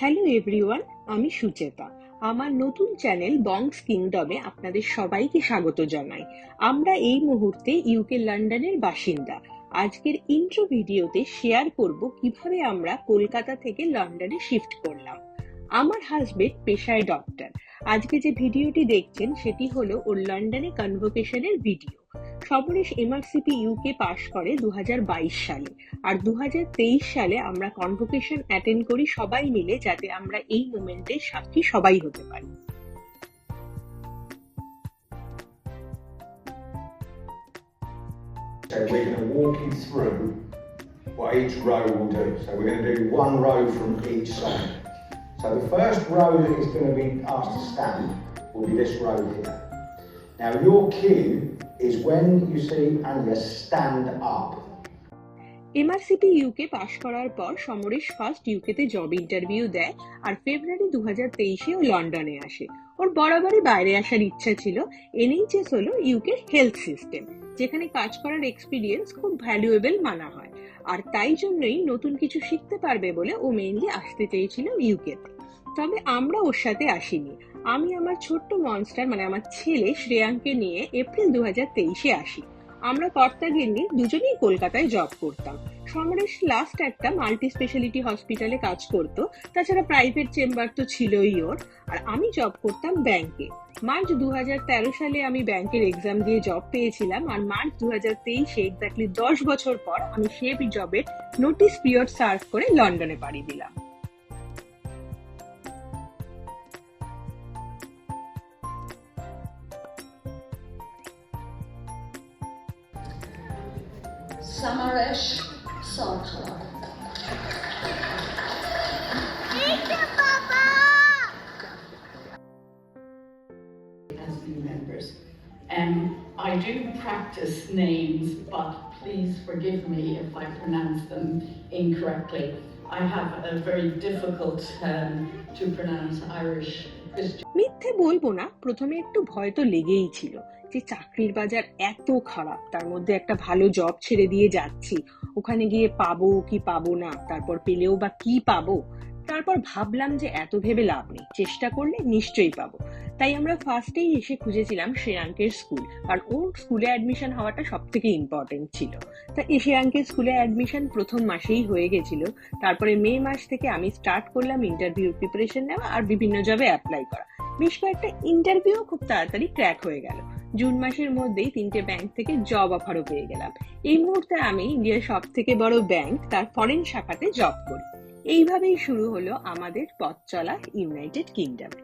Hello everyone, আমি সুচেতা। আমার নতুন চ্যানেল বংস কিংডমে আপনাদের সবাইকে স্বাগত জানাই। আমরা এই মুহূর্তে ইউকে লন্ডনের বাসিন্দা। আজকের ইন্ট্রো ভিডিওতে শেয়ার করব কিভাবে আমরা কলকাতা থেকে লন্ডনে শিফট করলাম। আমার হাজবেন্ড পেশায় ডক্টর। আজকে যে ভিডিওটি দেখছেন সেটি হলো ওর লন্ডনে কনভোকেশনের ভিডিও। সমরেশ এমআরসিপি ইউকে পাশ করে 2022 সালে, আর 2023 সালে আমরা কনভোকেশন অ্যাটেন্ড করি সবাই মিলে, যাতে আমরা এই মোমেন্টের সাক্ষী সবাই হতে পারি। So we're going to walk you through what each row will do. So we're going to do one row from each side. So the first row that is going to be asked to stand will be this row here. Now your cue is when you see Anya stand up. MRCP UK পাশ করার পর Samaresh first ইউকেতে job interview দেয়, আর ফেব্রুয়ারি 2023 ও লন্ডনে আসে। ওর বরাবরই বাইরে আসার ইচ্ছা ছিল। এনএইচএস হলো ইউকের হেলথ সিস্টেম, যেখানে কাজ করার এক্সপিরিয়েন্স খুব ভ্যালুয়েবল মানা হয়, আর তাই জন্যই নতুন কিছু শিখতে পারবে বলে ও মেইনলি আসতে চেয়েছিল ইউকেতে। তবে আমরা ওর সাথে আসিনি। আমি আমার ছোট্ট মনস্টার মানে আমার ছেলে শ্রেয়াঙ্ককে নিয়ে এপ্রিল 2023 আসি। আমরা কর্তা গিন্নি দুজনেই কলকাতায় জব করতাম। সমরেশ লাস্ট একটা মাল্টি স্পেশালিটি হসপিটালে কাজ করতো, তাছাড়া প্রাইভেট চেম্বার তো ছিলই ওর। আর আমি জব করতাম ব্যাংকে। মার্চ 2013 সালে আমি ব্যাংকের এক্সাম দিয়ে জব পেয়েছিলাম, আর মার্চ 2023 এক্স্যাক্টলি 10 বছর পর আমি সেই জবের নোটিস পিরিয়ড সার্ভ করে লন্ডনে পাড়ি দিলাম। Samaresh Sarkar. As new members, I do practice names, but please forgive me if I pronounce them incorrectly. I have a very difficult to pronounce Irish Christian. মিথ্যে বলবো না, প্রথমে একটু ভয় তো লেগেই ছিল যে চাকরির বাজার এত খারাপ, তার মধ্যে একটা ভালো জব ছেড়ে দিয়ে যাচ্ছি, ওখানে গিয়ে পাবো কি পাবো না, তারপর পেলেও বা কি পাবো। তারপর ভাবলাম যে এত ভেবে লাভ নেই, চেষ্টা করলে নিশ্চয়ই পাবো। তাই আমরা ফার্স্টেই এসে খুঁজেছিলাম শ্রেয়াঙ্কের স্কুল, আর ওর স্কুলে অ্যাডমিশন হওয়াটা সব থেকে ইম্পর্টেন্ট ছিল। তা শ্রেয়াঙ্কের স্কুলে অ্যাডমিশন প্রথম মাসেই হয়ে গেছিল। তারপরে মে মাস থেকে আমি স্টার্ট করলাম ইন্টারভিউ প্রিপারেশন নেওয়া আর বিভিন্ন জবে অ্যাপ্লাই করা। বেশ কয়েকটা ইন্টারভিউ খুব তাড়াতাড়ি ক্র্যাক হয়ে গেল। জুন মাসের মধ্যেই 3টে ব্যাংক থেকে জব অফারও পেয়ে গেলাম। এই মুহূর্তে আমি ইন্ডিয়ার সব থেকে বড় ব্যাংক তার ফরেন শাখাতে জব করি। এইভাবেই শুরু হলো আমাদের পথ চলা ইউনাইটেড কিংডমে।